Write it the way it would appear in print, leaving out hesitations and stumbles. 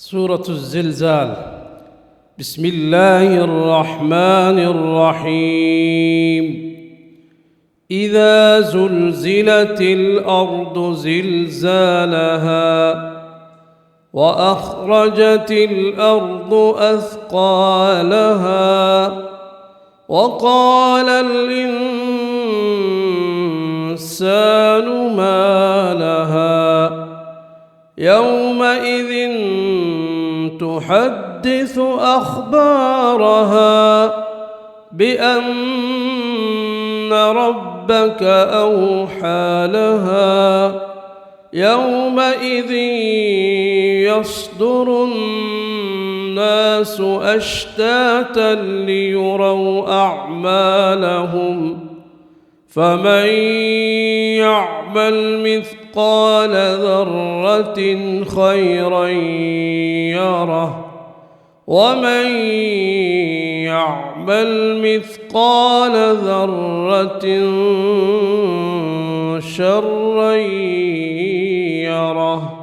سورة الزلزال. بسم الله الرحمن الرحيم. إذا زلزلت الأرض زلزالها وأخرجت الأرض أثقالها وقال الإنسان ما لها يومئذ تحدث أخبارها بأن ربك أوحى لها يومئذ يصدر الناس أشتاتا ليروا أعمالهم فمن يعمل مثقال ذرة خيرا يره ومن يعمل مثقال ذرة شرا يره.